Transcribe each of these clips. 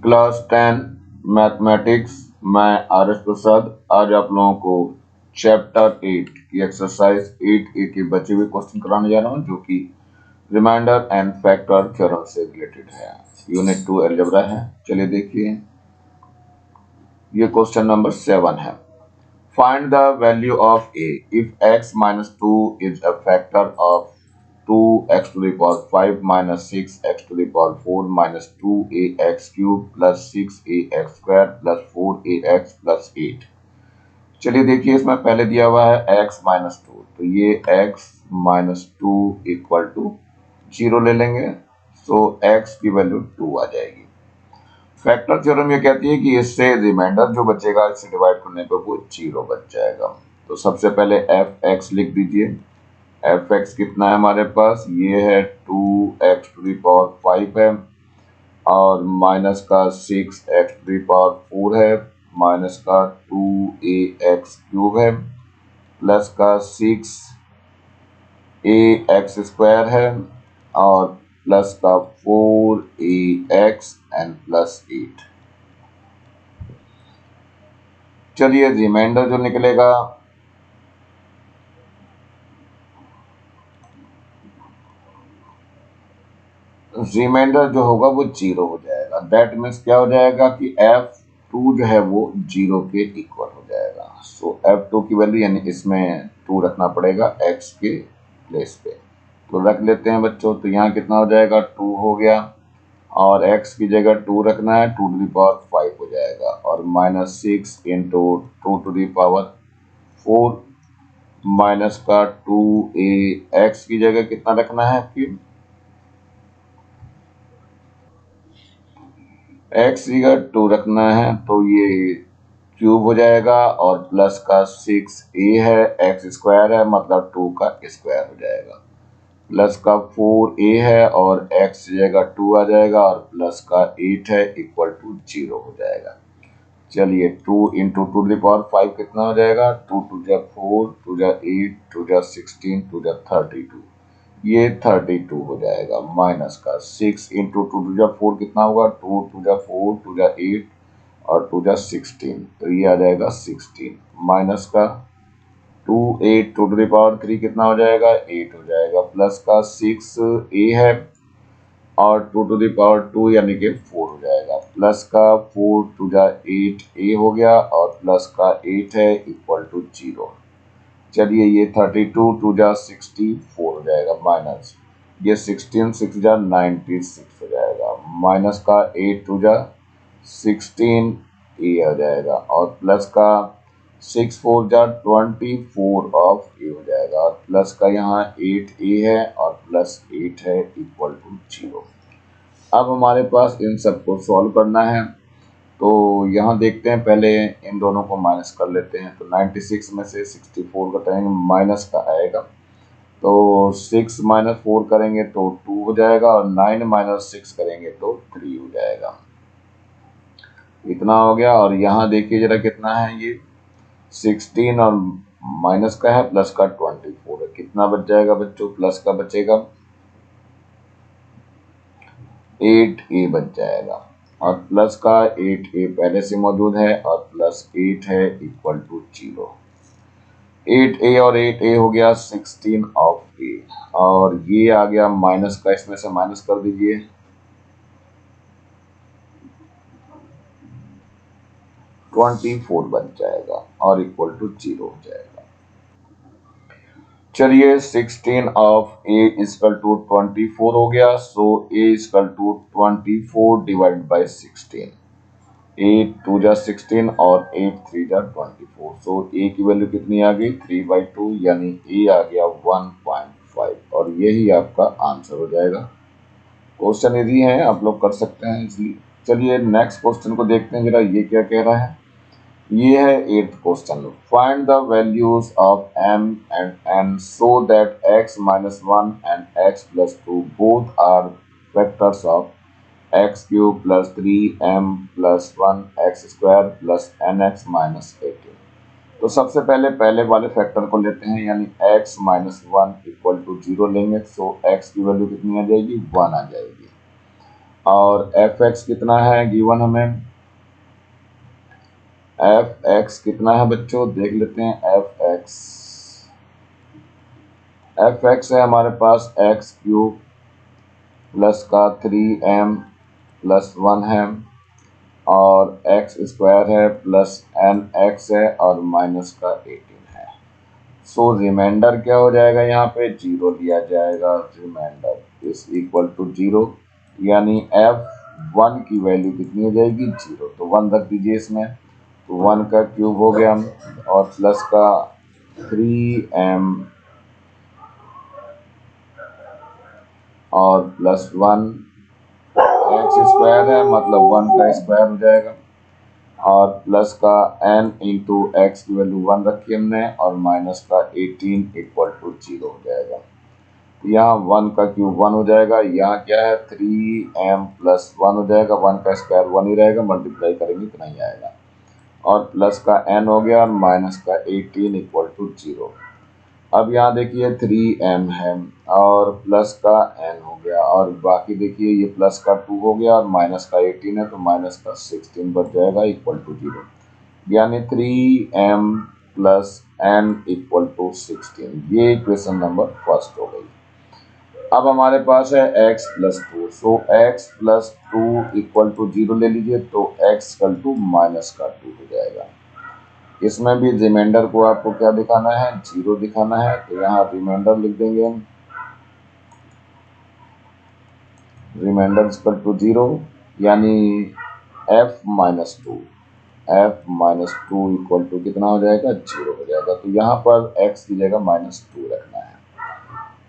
Class 10 mathematics. मैं R S प्रसाद आज आप लोगों को चैप्टर 8 की एक्सरसाइज 8A के बचे हुए क्वेश्चन कराने जा रहा हूं, जो कि रिमाइंडर एंड फैक्टर थ्योरम से रिलेटेड है। यूनिट 2 अलजेब्रा है। चलिए देखिए, ये क्वेश्चन नंबर 7 है। Find the value of A if x minus 2 is a factor of 2x to the power 5 minus 6x to the power 4 minus 2ax cube plus 6ax square plus 4ax plus 8। चलिए देखिए, इसमें पहले दिया हुआ है x minus 2, तो ये x minus 2 equal to 0 ले लेंगे, सो x की वैल्यू 2 आ जाएगी। फैक्टर थ्योरम ये कहती है कि इससे रिमाइंडर जो बचेगा इससे डिवाइड करने पर वो 0 बच जाएगा। तो सबसे पहले एफ एक्स लिख दीजिए। एफ एक्स कितना है हमारे पास, ये है 2x टू द पावर 5 है, और माइनस का 6x टू द पावर 4 है, माइनस का 2ax क्यूब है, प्लस का 6ax स्क्वायर है, और प्लस का 4ax एंड प्लस 8। चलिए रिमाइंडर जो निकलेगा, रिमाइंडर जो होगा वो 0 हो जाएगा। दैट मीन्स क्या हो जाएगा कि f2 जो है वो 0 के इक्वल हो जाएगा। सो f2 की वैल्यू यानी इसमें 2 रखना पड़ेगा x के प्लेस पे, तो रख लेते हैं बच्चों। तो यहाँ कितना हो जाएगा, 2 हो गया, और x की जगह 2 रखना है, 2 टू द पावर 5 हो जाएगा, और minus 6 into 2 to the power 4 minus का 2a, x की जगह कितना रखना है फिर, x की जगह 2 रखना है, तो ये क्यूब हो जाएगा, और प्लस का 6a है, x स्क्वायर है मतलब 2 का स्क्वायर हो जाएगा, प्लस का 4a है और x की जगह 2 आ जाएगा, और प्लस का 8 है इक्वल टू 0 हो जाएगा। चलिए 2 इंटू 2 टू द पावर 5 कितना हो जाएगा, 2 टू जा 4, 2 जा 8, 2 जा 16, 2 जा 32, ये 32 हो जाएगा, माइनस का 6 इंटू 2 टू जा 4 कितना होगा, 2 टू जा 4, 2 जा 8 और 2 जा 16, तो ये आ जाएगा 16, माइनस का 2 8 2 टू द पावर 3 कितना हो जाएगा, 8 हो जाएगा, प्लस का 6a है और 2 टू द पावर 2 यानी कि 4 हो जाएगा, प्लस का 4 टू जा 8a हो गया, और प्लस का 8 है इक्वल टू 0। चलिए ये 32 टू जा 64 हो जाएगा, माइनस ये 16 6 जा 96 हो जाएगा, माइनस का 8 टू जा 16a हो जाएगा, और प्लस का 6 4 जा 24 ऑफ a हो जाएगा, और प्लस का यहाँ 8a है और प्लस 8 है इक्वल टू 0। अब हमारे पास इन सबको सॉल्व करना है, तो यहाँ देखते हैं, पहले इन दोनों को माइनस कर लेते हैं। तो 96 में से 64 घटाएंगे, माइनस का आएगा, तो 6 माइनस 4 करेंगे तो 2 हो जाएगा, और 9 माइनस 6 करेंगे तो 3 हो जाएगा। इतना हो गया, और यहाँ देखिए जरा कितना है, ये 16 और माइनस का है, प्लस का 24 है, कितना बच जाएगा बच्चों, प्लस का बचेगा 8a बच जाएगा, और प्लस का 8a पहले से मौजूद है, और प्लस 8 है इक्वल टू 0। 8a और 8a हो गया 16 ऑफ a, और ये आ गया माइनस का, इसमें से माइनस कर दीजिए, 24 बन जाएगा और इक्वल टू 0 हो जाएगा। चलिए 16 ऑफ a इक्वल टू 24 हो गया, so a equal to 24 divide by 16, 8 2 जा 16 और 8 3 जा 24, सो a की वैल्यू कितनी आ गई, 3/2, यानी a आ गया 1.5, और यही आपका आंसर हो जाएगा। क्वेश्चन यदि है आप लोग कर सकते हैं इसलिए। चलिए नेक्स्ट क्वेश्चन को देखते हैं जरा, ये क्या कह रहा है। ये है 8th question. Find the values of m and n so that x minus 1 and x plus 2 both are factors of x cube plus 3m plus 1 x square plus nx minus 18। तो सबसे पहले वाले फैक्टर को लेते हैं, यानी x minus 1 equal to 0 लेंगे, सो x की वैल्यू कितनी आ जाएगी, 1 आ जाएगी, और एफ एक्स कितना है गिवन हमें, एफ एक्स कितना है बच्चों देख लेते हैं। एफ एक्स है हमारे पास एक्स क्यूब प्लस का 3m प्लस 1 है और एक्स स्क्वायर है प्लस एन एक्स है और माइनस का 18 है। सो रिमाइंडर क्या हो जाएगा, यहाँ पे 0 लिया जाएगा। रिमाइंडर इज इक्वल टू 0, यानी f1 की वैल्यू कितनी हो जाएगी 0, तो 1 रख दीजिए इसमें, तो 1 का क्यूब हो गया और प्लस का 3m और प्लस 1 एक्स स्क्वायर है मतलब 1 का स्क्वायर हो जाएगा और प्लस का n इंटू एक्स की वैल्यू 1 रखी हमने और माइनस का 18 इक्वल टू 0 हो जाएगा। यहाँ 1 का क्यूब 1 हो जाएगा, यहाँ क्या है 3m प्लस 1 हो जाएगा, 1 का स्क्वायर 1 ही रहेगा, मल्टीप्लाई करेंगे इतना ही आएगा और प्लस का n हो गया और माइनस का 18 इक्वल टू 0। अब यहाँ देखिए 3m है और प्लस का n हो गया और बाकी देखिए ये प्लस का 2 हो गया और माइनस का 18 है तो माइनस का 16 बच जाएगा इक्वल टू 0, यानी 3m plus n equal to 16। ये इक्वेशन नंबर फर्स्ट हो गई। अब हमारे पास है x plus 2, so x plus 2 equal to 0 ले लीजिए तो x इक्वल टू माइनस का 2 हो जाएगा। इसमें भी रिमाइंडर को आपको क्या दिखाना है 0 दिखाना है, तो यहाँ रिमाइंडर लिख देंगे हम, रिमाइंडर इक्वल टू 0 यानी f माइनस 2 इक्वल टू कितना हो जाएगा 0 हो जाएगा। तो यहाँ पर x की जगह -2 रखना है,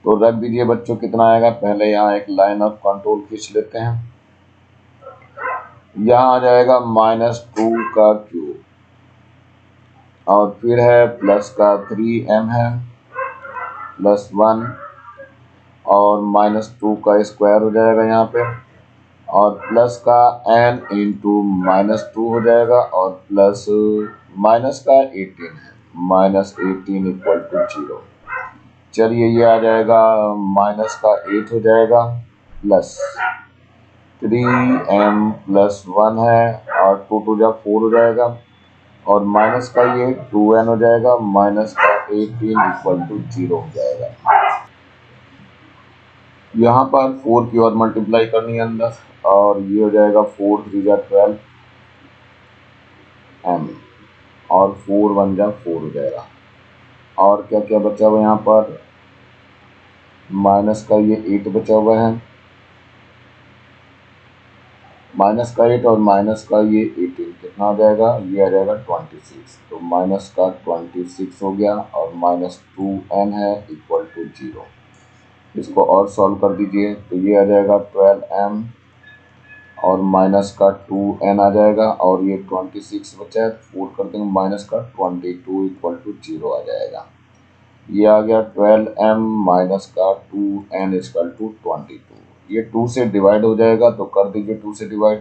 तो रख दीजिए बच्चों कितना आएगा। पहले यहाँ एक लाइन ऑफ कंट्रोल खींच लेते हैं, यहाँ आ जाएगा -2 का क्यूब और फिर है प्लस का 3m है प्लस 1 और -2 का स्क्वायर हो जाएगा यहाँ पे और प्लस का n इंटू -2 हो जाएगा और प्लस माइनस का 18 है, -18 इक्वल टू 0। चलिए ये आ जाएगा माइनस का 8 हो जाएगा प्लस 3m प्लस 1 है और 2 टू जा 4 हो जाएगा और माइनस का ये 2n हो जाएगा, माइनस का 18 इक्वल टू 0 हो जाएगा। यहाँ पर 4 की और मल्टीप्लाई करनी है अंदर और ये हो जाएगा 4 3 जा 12 m और 4 1 जा 4 हो जाएगा और क्या क्या बचा हुआ यहाँ पर, माइनस का ये 8 बचा हुआ है, माइनस का 8 और माइनस का ये 18 कितना हो जाएगा, ये आ जाएगा 26, तो माइनस का 26 हो गया और -2n है इक्वल टू 0। इसको और सॉल्व कर दीजिए तो ये आ जाएगा 12m और माइनस का 2n आ जाएगा और ये 26 बचा है, 4 कर देंगे माइनस का 22 इक्वल टू 0 आ जाएगा। ये आ गया 12m माइनस का 2n इक्वल टू 22, ये 2 से डिवाइड हो जाएगा तो कर दीजिए 2 से डिवाइड,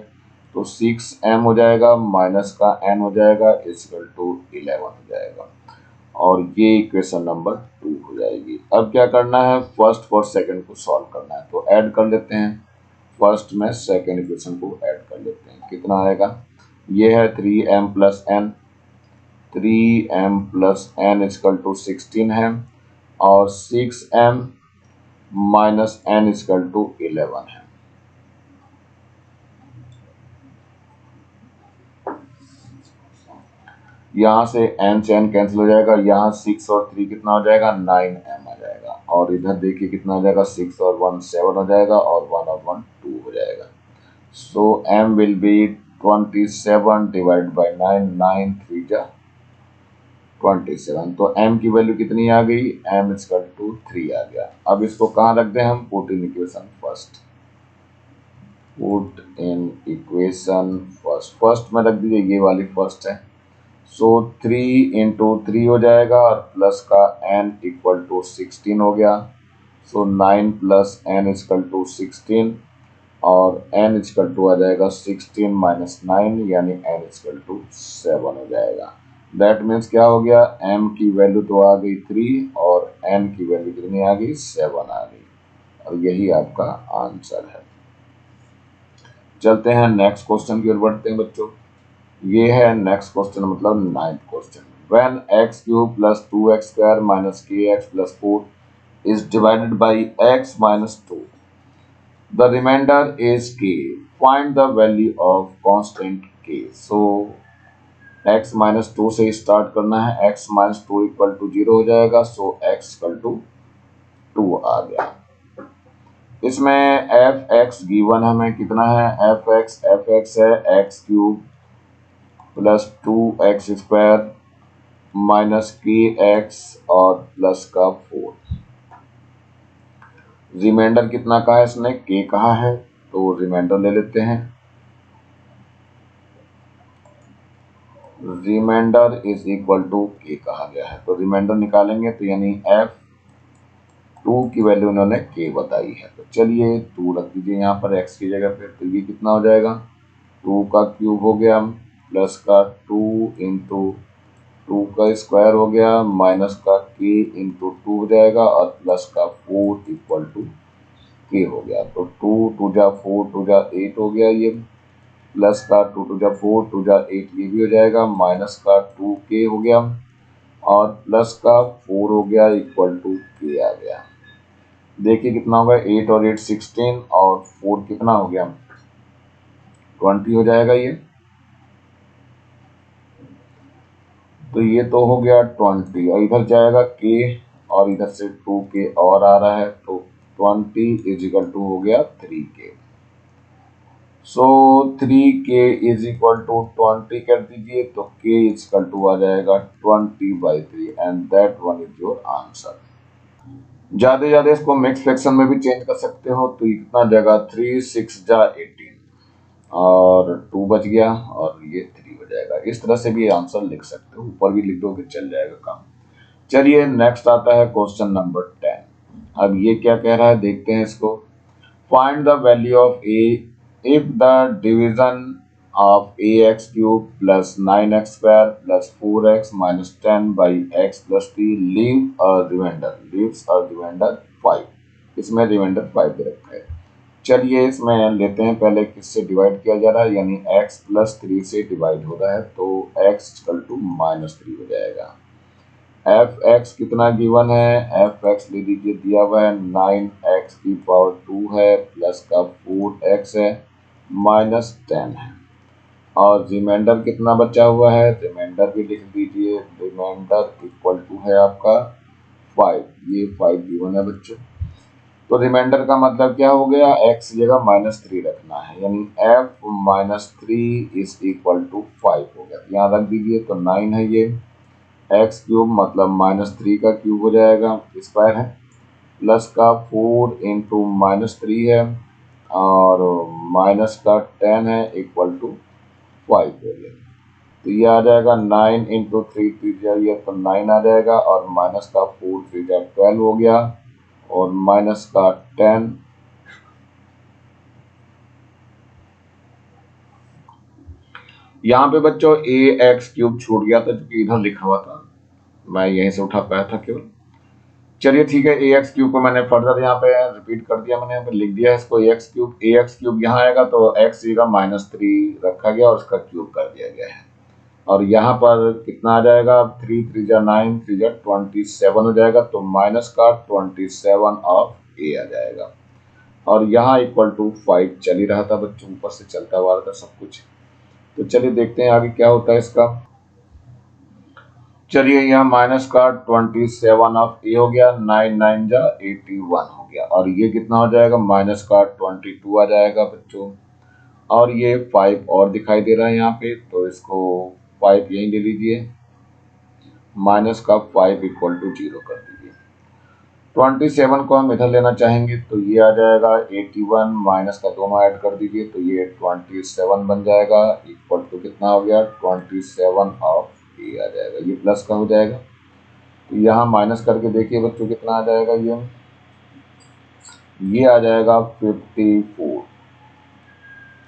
तो 6m हो जाएगा माइनस का n हो जाएगा इक्वल टू 11 हो जाएगा और ये इक्वेशन नंबर 2 हो जाएगी। अब क्या करना है, फर्स्ट और सेकंड को सॉल्व करना है, तो ऐड कर लेते हैं, फर्स्ट में सेकंड इक्वेशन को ऐड कर लेते हैं। कितना आएगा, ये है 3m plus n, 3m plus n equal to 16 है और 6m minus n equal to 11 है। यहाँ से n से n कैंसिल हो जाएगा, यहाँ 6 और 3 कितना हो जाएगा 9m आ जाएगा और इधर देखिए कितना हो जाएगा 6 और 1 7 हो जाएगा और 1 और 1 2 हो जाएगा। सो m will be 27 divide by 9, 9 3 जा 27, तो m की वैल्यू कितनी आ गई, m इक्वल टू 3 आ गया। अब इसको कहाँ रख दें हम, put in equation first, put in equation first में रख दीजिए, ये वाली फर्स्ट है। सो 3 इंटू 3 हो जाएगा और प्लस का n इक्वल टू 16 हो गया, सो 9 प्लस n इक्वल टू 16 और n इक्वल टू आ जाएगा 16 माइनस 9 यानी n इक्वल टू 7 हो जाएगा। दैट मीन्स क्या हो गया, m की वैल्यू तो आ गई 3 और n की वैल्यू कितनी आ गई 7 आ गई और यही आपका आंसर है। चलते हैं नेक्स्ट क्वेश्चन की ओर बढ़ते हैं बच्चों। ये है नेक्स्ट क्वेश्चन, मतलब 9th question. When x cube plus 2x square minus kx plus 4 is divided by x minus 2, the remainder is k. Find the value of constant k. So x minus 2 से start करना है। x minus 2 equal to 0 हो जाएगा। सो x equal to 2 आ गया। इसमें F x given हमें कितना है, एफ एक्स है x cube plus 2x square minus के एक्स और प्लस का 4। रिमाइंडर कितना कहा है इसने, के कहा है, तो रिमाइंडर ले लेते हैं। रिमाइंडर इज इक्वल टू के कहा गया है, तो रिमाइंडर निकालेंगे तो यानी एफ 2 की वैल्यू उन्होंने के बताई है। तो चलिए 2 रख दीजिए यहाँ पर x की जगह पे। तो ये कितना हो जाएगा, 2 का क्यूब हो गया प्लस का 2 इंटू 2 का स्क्वायर हो गया माइनस का k इंटू 2 हो जाएगा और प्लस का 4 इक्वल टू के हो गया। तो 2 2 जा 4 2 जा 8 हो गया ये, प्लस का 2 2 जा 4 2 जा 8 ये भी हो जाएगा, माइनस का 2k हो गया और प्लस का 4 हो गया इक्वल टू के आ गया। देखिए कितना होगा, 8 और 8 16 और 4 कितना हो गया 20 हो जाएगा ये। तो ये तो हो गया 20 और इधर जाएगा k और इधर से 2k और आ रहा है, तो 20 इज इक्वल टू हो गया 3k। So 3k is equal to 20 कर दीजिए तो k इज इक्वल टू आ जाएगा 20/3 and that one is your answer. ज्यादा इसको मिक्स फ्रैक्शन में भी चेंज कर सकते हो। तो इतना जगह 3 6 जा 18 और 2 बच गया और ये 3 हो जाएगा। इस तरह से भी आंसर लिख सकते हो, ऊपर भी लिख दोगे चल जाएगा काम। चलिए नेक्स्ट आता है क्वेश्चन नंबर 10। अब ये क्या कह रहा है देखते हैं इसको। Find the value of a if the division of ax cube plus 9x square plus 4x minus 10 by x plus 3 leaves a remainder 5। इसमें रिमाइंडर 5 दे रखा है। चलिए इसमें लेते हैं, पहले किससे डिवाइड किया जा रहा है, यानी x प्लस 3 से डिवाइड हो रहा है, तो x इक्वल टू -3 हो जाएगा। एफ एक्स कितना गिवन है, एफ एक्स ले लीजिए दिया हुआ है 9x की पावर 2 है प्लस का 4x है माइनस 10 है और रिमाइंडर कितना बचा हुआ है, रिमाइंडर भी लिख दीजिए। रिमाइंडर इक्वल टू है आपका 5, ये 5 गिवन है बच्चों। तो रिमाइंडर का मतलब क्या हो गया, x की जगह -3 रखना है, यानी f -3 इज इक्वल टू 5 हो गया। यहाँ रख दीजिए तो 9 है ये, एक्स क्यूब मतलब -3 का क्यूब हो जाएगा, स्क्वायर है, प्लस का 4 इंटू -3 है और माइनस का 10 है इक्वल टू 5 हो गया। तो ये आ जाएगा 9 इंटू 3 3 तो 9 आ जाएगा और माइनस का 4 3 12 हो गया और माइनस का 10 यहाँ पे बच्चों ए एक्स क्यूब छूट गया था, जो कि इधर लिखा हुआ था, मैं यहीं से उठा पाया था केवल। चलिए ठीक है, ए एक्स क्यूब को मैंने फर्दर यहाँ पे रिपीट कर दिया, मैंने यहाँ पे लिख दिया है इसको ए एक्स क्यूब यहाँ आएगा तो एक्स जगह -3 रखा गया और उसका क्यूब कर दिया गया है। और यहाँ पर कितना आ जाएगा, 3 3 जा 9 3 जा 27 हो जाएगा, तो माइनस का 27 ऑफ ए आ जाएगा। और यहाँ इक्वल टू 5 चल ही रहा था बच्चों, ऊपर से चलता हुआ था सब कुछ। तो चलिए देखते हैं आगे क्या होता है इसका। चलिए यहाँ माइनस का 27 ऑफ ए हो गया, 9 9 जा 81 हो गया और ये कितना हो जाएगा, माइनस का 22 आ जाएगा बच्चों। और ये 5 और दिखाई दे रहा है यहाँ पे, तो इसको 5 यहीं ले लीजिए, माइनस का 5 इक्वल टू 0 कर दीजिए। 27 को हम इधर लेना चाहेंगे तो ये आ जाएगा 81 माइनस का दोनों ऐड कर दीजिए, तो ये 27 बन जाएगा इक्वल टू कितना हो गया 27 ऑफ ए आ जाएगा, ये प्लस का हो जाएगा। तो यहाँ माइनस करके देखिए बच्चों कितना आ जाएगा, ये आ जाएगा 54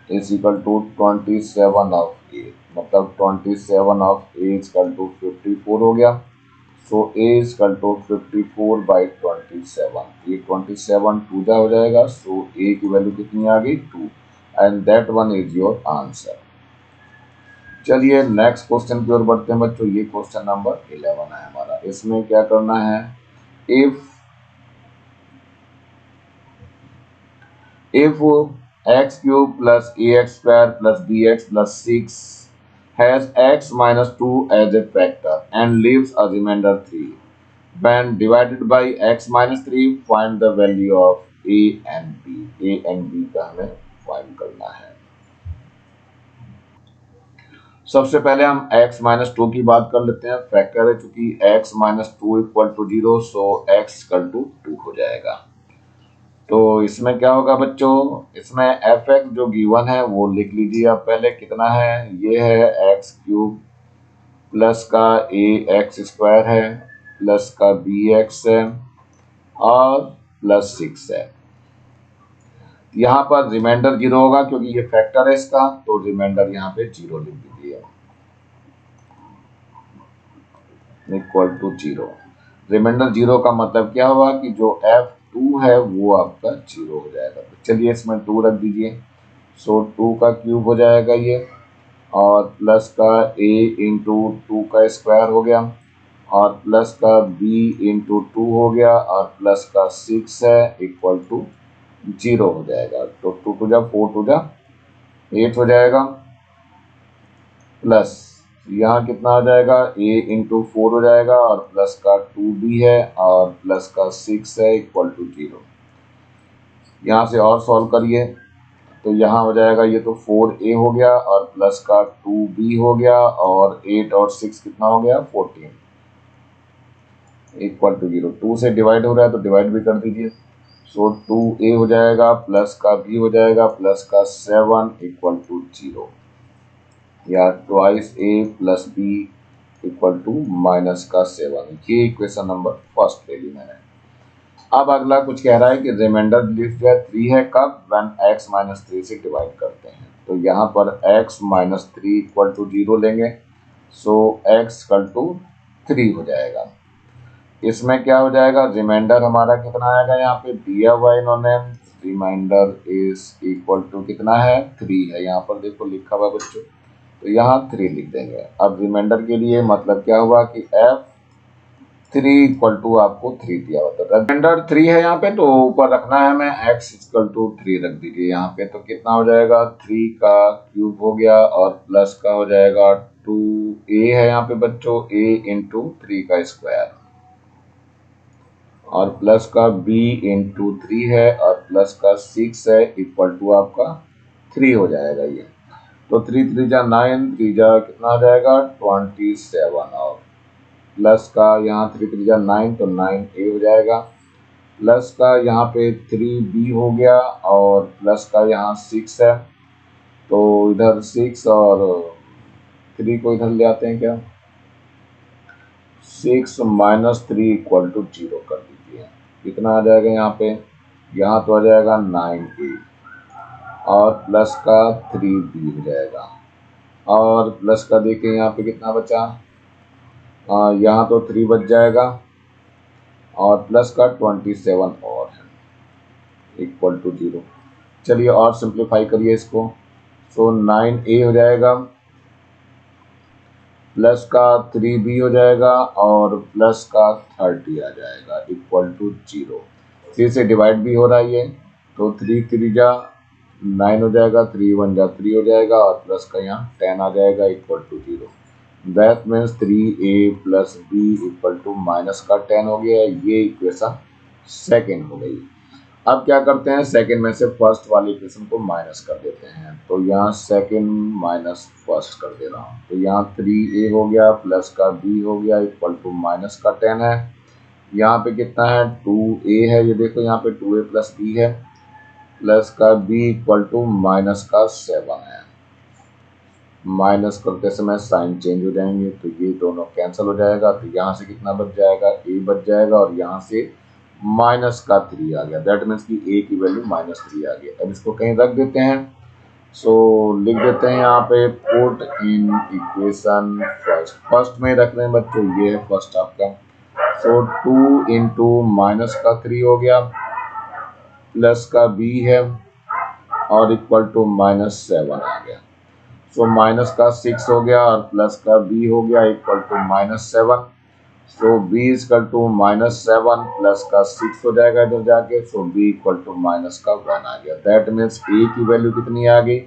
is equal to 27 of A, मतलब 27 of A is equal to 54 हो गया। So A is equal to 54/27, ये 27 2 जा हो जाएगा, सो ए की वैल्यू कितनी आ गई 2 and that one is your answer. चलिए नेक्स्ट क्वेश्चन की ओर बढ़ते हैं बच्चों। ये क्वेश्चन नंबर 11 है हमारा। इसमें क्या करना है, if x cube plus ax square plus bx plus 6 has x minus 2 as a factor and leaves a remainder 3, when divided by x minus 3 find the value of a and b। a and b का हमें find करना है। सबसे पहले हम x minus to की बात कर लेते हैं। फैक्टर है चूंकि x minus two equal to 0, so x equal to 2 हो जाएगा। तो इसमें क्या होगा बच्चों, इसमें एफ एक्स जो गिवन है वो लिख लीजिए आप पहले। कितना है, ये है एक्स क्यूब प्लस का ए एक्स स्क्वायर है प्लस का बी एक्स है और प्लस 6 है। यहाँ पर रिमाइंडर 0 होगा क्योंकि ये फैक्टर है इसका, तो रिमाइंडर यहाँ पे 0 लिख दीजिए, इक्वल टू 0। रिमाइंडर 0 का मतलब क्या हुआ कि जो f2 है वो आपका 0 हो जाएगा। तो चलिए इसमें 2 रख दीजिए, सो 2 का क्यूब हो जाएगा ये, और प्लस का a इंटू 2 का स्क्वायर हो गया, और प्लस का b इंटू 2 हो गया, और प्लस का 6 है इक्वल टू 0 हो जाएगा। तो 2 टू जा 4 टू जा 8 हो जाएगा, प्लस यहाँ कितना हो जाएगा, a इंटू 4 हो जाएगा, और प्लस का 2b है और प्लस का 6 है इक्वल टू 0। यहाँ से और सॉल्व करिए तो यहाँ हो जाएगा, ये तो 4a हो गया और प्लस का 2b हो गया, और 8 और 6 कितना हो गया, 14 इक्वल टू 0। 2 से डिवाइड हो रहा है तो डिवाइड भी कर दीजिए, सो 2a हो जाएगा प्लस का b हो जाएगा प्लस का 7 इक्वल टू 0, या twice a plus b equal to minus का 7। ये इक्वेशन नंबर फर्स्ट ले ली मैंने। अब अगला कुछ कह रहा है कि रिमाइंडर लिस्ट जो है 3 है, कब, व्हेन x माइनस 3 से डिवाइड करते हैं। तो यहाँ पर x माइनस 3 इक्वल टू 0 लेंगे, सो x इक्वल टू 3 हो जाएगा। इसमें क्या हो जाएगा, रिमाइंडर हमारा कितना आएगा, यहाँ पे दिया हुआ इन्होंने, रिमाइंडर इज इक्वल टू कितना है, 3 है। यहाँ पर देखो लिखा हुआ बच्चों, तो यहाँ 3 लिख देंगे। अब रिमाइंडर के लिए मतलब क्या हुआ कि f3 इक्वल टू आपको 3 दिया हुआ, तो रिमाइंडर 3 है यहाँ पे, तो ऊपर रखना है हमें x इक्वल टू 3 रख दीजिए यहाँ पे। तो कितना हो जाएगा, 3 का क्यूब हो गया और प्लस का हो जाएगा 2a है यहाँ पे बच्चों, a इंटू 3 का स्क्वायर, और प्लस का b इंटू 3 है और प्लस का 6 है इक्वल टू आपका 3 हो जाएगा ये। तो 3 3 जा 9, 3 जा कितना हो जाएगा 27, और प्लस का यहाँ 3 3 जा 9, तो 9a हो जाएगा, प्लस का यहाँ पे 3b हो गया, और प्लस का यहाँ 6 है, तो इधर 6 और 3 को इधर ले आते हैं क्या, 6 माइनस 3 इक्वल टू 0 कर दीजिए। कितना आ जाएगा यहाँ पे, यहाँ तो आ जाएगा 9a और प्लस का 3b हो जाएगा, और प्लस का देखिए यहाँ पे कितना बचा, यहाँ तो 3 बच जाएगा, और प्लस का 27 और है इक्वल टू 0। चलिए और सिंप्लीफाई करिए इसको, सो 9a हो जाएगा, प्लस का 3b हो जाएगा, और प्लस का 30 आ जाएगा इक्वल टू 0। 3 से डिवाइड भी हो रहा है ये, तो 3 3 जा 9 हो जाएगा, 3 1 जा 3 हो जाएगा, और प्लस का यहाँ 10 आ जाएगा equal to 0। That means 3a plus b equal to minus का 10 हो गया। ये इक्वेशन सेकेंड हो गई। अब क्या करते हैं, सेकेंड में से फर्स्ट वाली इक्वेशन को माइनस कर देते हैं। तो यहाँ सेकेंड माइनस फर्स्ट कर दे रहा हूँ, तो यहाँ 3a हो गया प्लस का b हो गया इक्वल टू माइनस का 10 है। यहाँ पे कितना है, 2a है, ये देखो यहाँ पे 2a प्लस b है, प्लस का b इक्वल टू माइनस का 7 है। माइनस करते समय साइन चेंज हो जाएंगे, तो ये दोनों कैंसिल हो जाएगा, तो यहाँ से कितना बच जाएगा, a बच जाएगा, और यहाँ से माइनस का 3 आ गया। दैट मीन्स कि a की वैल्यू -3 आ गई। अब इसको कहीं रख देते हैं, सो लिख देते हैं यहाँ पे पुट इन इक्वेशन फर्स्ट में रख रहे हैं बच्चों, ये है फर्स्ट आपका। सो 2 इंटू माइनस का 3 हो गया, प्लस का b है, और इक्वल टू -7 आ गया। सो माइनस का 6 हो गया और प्लस का b हो गया equal to -7। So b equal to -7 plus का 6 हो जाएगा इधर जाके। So b equal to minus का 1 आ गया। दैट मीन्स a की वैल्यू कितनी आ गई,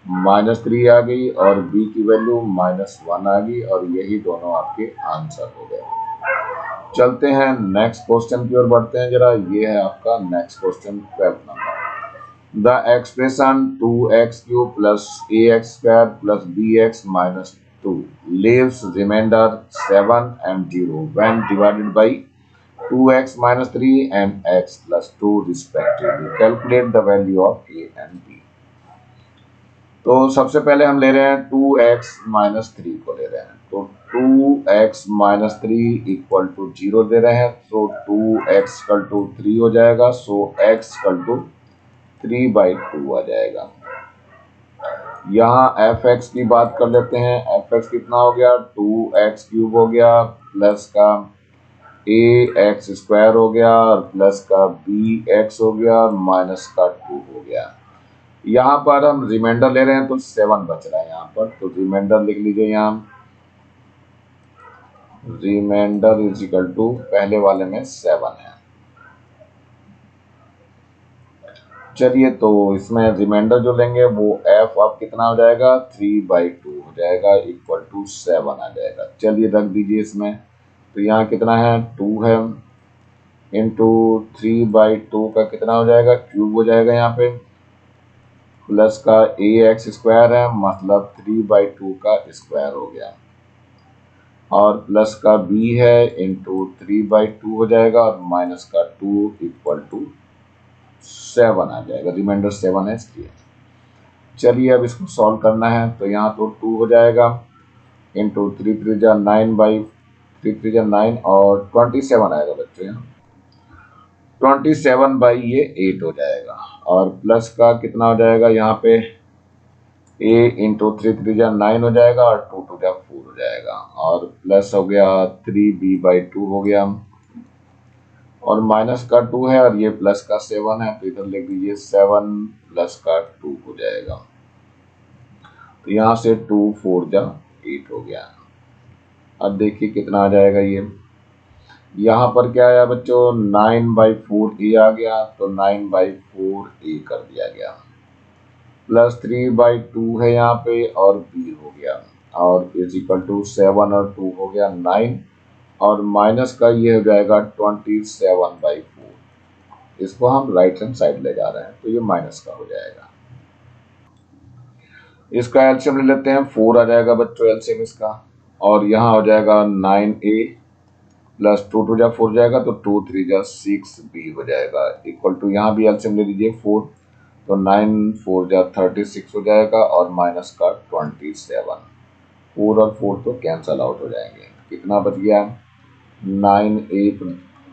-3 आ गई, और b की वैल्यू -1 आ गई, और यही दोनों आपके आंसर हो गए। चलते हैं नेक्स्ट क्वेश्चन की ओर बढ़ते हैं जरा। ये है आपका next question 12th number. The expression 2x³ plus ax² plus bx minus 2 leaves remainder 7 and 0 when divided by 2x minus 3 and x plus 2 respectively. Calculate the value of a and b. तो सबसे पहले हम ले रहे हैं 2x minus 3 को ले रहे हैं। तो 2x minus 3 इक्वल टू 0 दे रहे हैं। तो 2x इक्वल टू 3 हो जाएगा। सो x इक्वल टू 3/2 आ जाएगा। यहाँ fx की बात कर लेते हैं। fx कितना हो गया, 2x³ हो गया, प्लस का ax² हो गया, और प्लस का bx हो गया, और माइनस का 2 हो गया। यहाँ पर हम रिमाइंडर ले रहे हैं तो 7 बच रहा है यहाँ पर। तो रिमाइंडर लिख लीजिए यहाँ, रिमाइंडर इज इक्वल टू पहले वाले में 7 है। चलिए, तो इसमें रिमाइंडर जो लेंगे वो f अब कितना हो जाएगा, 3/2 हो जाएगा इक्वल टू 7 आ जाएगा। चलिए रख दीजिए इसमें। तो यहाँ कितना है, 2 है, इंटू 3/2 का कितना हो जाएगा, क्यूब हो जाएगा यहाँ पे, प्लस का ax² है, मतलब 3/2 का स्क्वायर हो गया, और प्लस का b है इंटू 3/2 हो जाएगा, और माइनस का 2 इक्वल टू 7 आ जाएगा। रिमाइंडर 7 है इसलिए। चलिए अब इसको सॉल्व करना है। तो यहाँ तो 2 हो जाएगा इंटू 3 3 जा 9 और 27 आएगा बच्चों। यहाँ 27/8 हो जाएगा, और प्लस का कितना हो जाएगा यहाँ पे, a इंटू 3 3 जा 9 हो जाएगा, और 2 2 जा 4 हो जाएगा, और प्लस हो गया 3b/2 हो गया, और माइनस का 2 है, और ये प्लस का 7 है, तो इधर लिख दीजिए 7 प्लस का 2 हो जाएगा। तो यहाँ से 2 4 जा 8 हो गया। अब देखिए कितना आ जाएगा ये। यहाँ पर क्या आया बच्चों, 9/4 a आ गया, तो 9/4 a कर दिया गया, प्लस 3/2 है यहाँ पे, और b हो गया, और इज इक्वल टू 7 और 2 हो गया 9, और माइनस का ये हो जाएगा 27/4। इसको हम राइट हैंड साइड ले जा रहे हैं, तो ये माइनस का हो जाएगा। इसका एलसीएम ले लेते हैं, 4 आ जाएगा बच्चों एलसीएम इसका, और यहाँ हो जाएगा 9a प्लस 2 2 जा 4 जाएगा, तो 2 3 जा 6b हो जाएगा इक्वल टू, यहाँ भी एलसीएम ले लीजिए 4, तो 9 4 जा 36 हो जाएगा, और माइनस का 27। 4 और 4 तो कैंसल आउट हो जाएंगे। कितना बच गया, 9a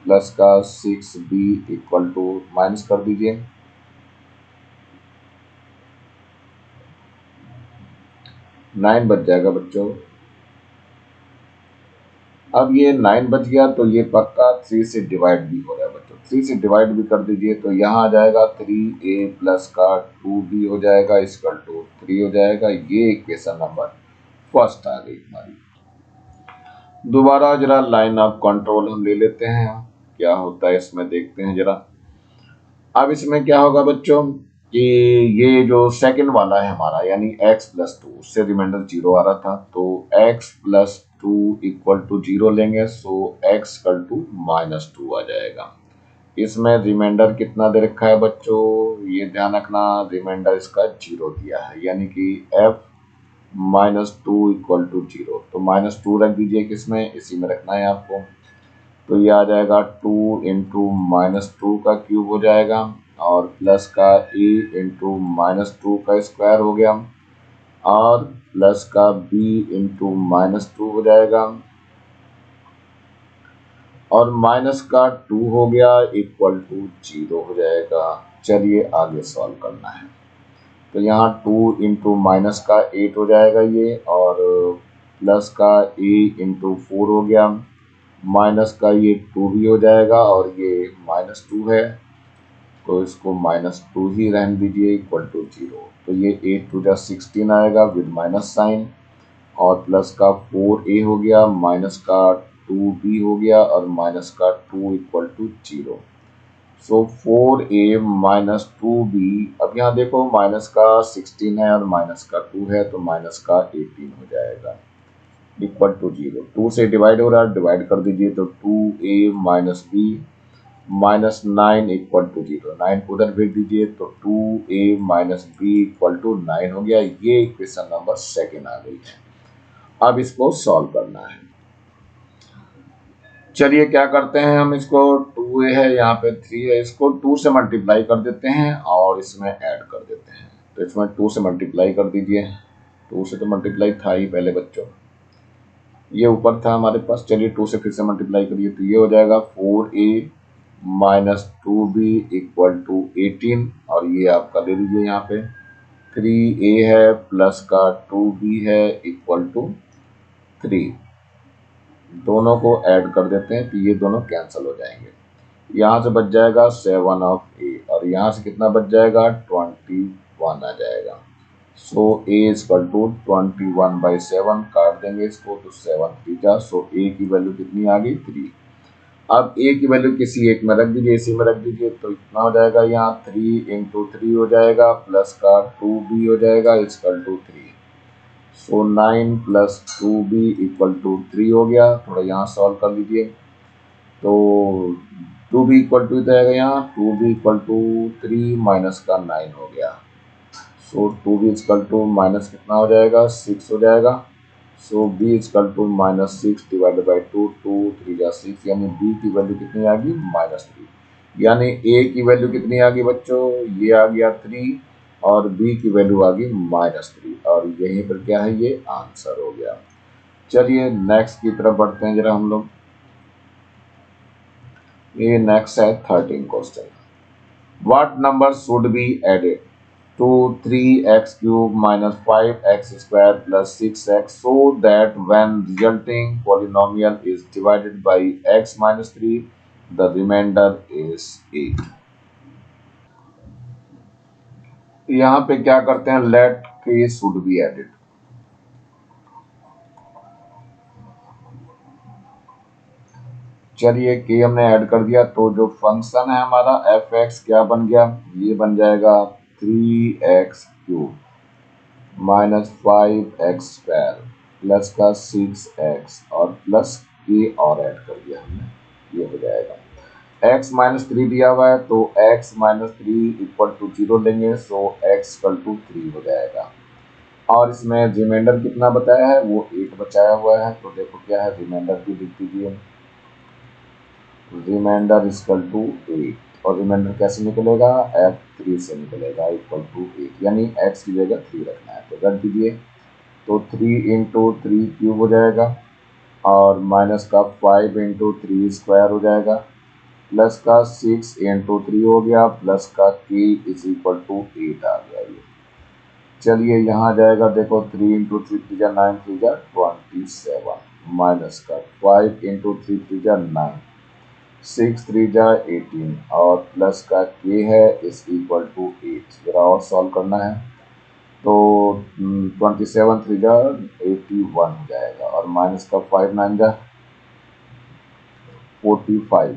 प्लस का 6b इक्वल टू, माइनस कर दीजिए, 9 बच जाएगा बच्चों। अब ये 9 बच गया, तो ये पक्का 3 से डिवाइड भी हो रहा है बच्चों, 3 से डिवाइड भी कर दीजिए, तो यहाँ आ जाएगा 3a प्लस का 2b हो जाएगा इक्वल टू 3 हो जाएगा। ये इक्वेशन नंबर फर्स्ट आ गई हमारी। दोबारा जरा लाइन ऑफ कंट्रोल हम ले लेते हैं, क्या होता है इसमें देखते हैं जरा। अब इसमें क्या होगा बच्चों कि ये जो सेकंड वाला है हमारा, यानी x प्लस 2, उससे रिमाइंडर 0 आ रहा था, तो x प्लस 2 इक्वल टू 0 लेंगे, सो x इक्वल टू -2 आ जाएगा। इसमें रिमाइंडर कितना दे रखा है बच्चों, ये ध्यान रखना, रिमाइंडर इसका 0 दिया है, यानी कि f -2 इक्वल टू 0। तो -2 रख दीजिए, किसमें, इसी में रखना है आपको। तो ये आ जाएगा 2 इंटू -2 का क्यूब हो जाएगा, और प्लस का a इंटू -2 का स्क्वायर हो गया, और प्लस का b इंटू -2 हो जाएगा, और माइनस का 2 हो गया इक्वल टू 0 हो जाएगा। चलिए आगे सॉल्व करना है। तो यहाँ 2 इंटू माइनस का 8 हो जाएगा ये, और प्लस का a इंटू 4 हो गया, माइनस का ये 2 भी हो जाएगा, और ये -2 है, तो इसको -2 ही रहने दीजिए इक्वल टू 0। तो ये 8 टू जा 16 आएगा विद माइनस साइन, और प्लस का 4a हो गया, माइनस का 2b हो गया, और माइनस का 2 equal to 0। So 4a minus 2b, अब यहाँ देखो माइनस का 16 है और माइनस का 2 है, तो माइनस का 18 हो जाएगा इक्वल टू 0। 2 से डिवाइड हो रहा है, डिवाइड कर दीजिए, तो 2a minus b minus 9 equal to 0। 9 को उधर भेज दीजिए, तो 2a minus b equal to 9 हो गया। ये इक्वेशन नंबर सेकेंड आ गई है। अब इसको सॉल्व करना है। चलिए क्या करते हैं हम, इसको 2a है, यहाँ पे 3 है, इसको 2 से मल्टीप्लाई कर देते हैं और इसमें ऐड कर देते हैं। तो इसमें 2 से मल्टीप्लाई कर दीजिए। 2 से तो मल्टीप्लाई था ही पहले बच्चों, ये ऊपर था हमारे पास। चलिए 2 से फिर से मल्टीप्लाई करिए, तो ये हो जाएगा 4a minus 2b equal to 18, और ये आपका ले लीजिए यहाँ पे 3a है प्लस का 2b है इक्वल टू 3। दोनों को ऐड कर देते हैं, तो ये दोनों कैंसिल हो जाएंगे। यहाँ से बच जाएगा 7 ऑफ a, और यहाँ से कितना बच जाएगा 21 आ जाएगा। सो a इक्वल टू 21/7, काट देंगे इसको, तो 7 3 जा, सो a की वैल्यू कितनी आ गई 3। अब a की वैल्यू किसी एक में रख दीजिए, इसी में रख दीजिए, तो इतना हो जाएगा यहाँ 3 इंटू 3 हो जाएगा, प्लस का 2b हो जाएगा equal to 3। So 9 plus 2b equal to 3 हो गया। थोड़ा यहाँ सॉल्व कर लीजिए, तो 2b इक्वल टू जाएगा यहाँ 2b इक्वल टू 3 माइनस का 9 हो गया। सो 2b इक्वल टू माइनस कितना हो जाएगा 6 हो जाएगा। So b equal to minus 6 divided by 2, 2 3 जा 6, यानी b की वैल्यू कितनी आ गई -3। यानी a की वैल्यू कितनी आ गई बच्चों, ये आ गया 3, और b की वैल्यू आ गई -3, और यहीं पर क्या है, ये आंसर हो गया। चलिए नेक्स्ट की तरफ बढ़ते हैं जरा हम लोग। ये नेक्स्ट है 13 question. What number should be added to 3x cube minus 5x square plus 6x so that when resulting polynomial is divided by x minus 3, the remainder is 8। यहाँ पे क्या करते हैं, let k should be added। चलिए k हमने add कर दिया, तो जो फंक्शन है हमारा fx क्या बन गया, ये बन जाएगा 3x cube minus 5x square plus का 6x और प्लस के और ऐड कर दिया हमने, ये हो जाएगा। x माइनस 3 दिया हुआ है, तो x माइनस 3 इक्वल टू 0 लेंगे, सो x इक्वल टू 3 हो जाएगा। और इसमें रिमाइंडर कितना बताया है, वो 8 बचाया हुआ है, तो देखो क्या है, रिमाइंडर भी लिख दीजिए, रिमाइंडर इक्वल टू 8। और रिमाइंडर कैसे निकलेगा, f3 से निकलेगा इक्वल टू 8, यानी x की जगह 3 रखना है, तो रख दीजिए। तो 3 इंटू 3 क्यूब हो जाएगा, और माइनस का 5 इंटू 3 स्क्वायर हो जाएगा, प्लस का 6 इंटू 3 हो गया, प्लस का k इज इक्वल टू 8 आ गया ये। चलिए यहाँ जाएगा, देखो 3 इंटू 3 3 जा 9 3 जा 27, माइनस का 5 इंटू 3 3 जा 9, 6 3 जा 18, और प्लस का k है इज इक्वल टू 8। जरा और सॉल्व करना है, तो 27 3 जा 81 हो जाएगा, और माइनस का 5 9 जा 45,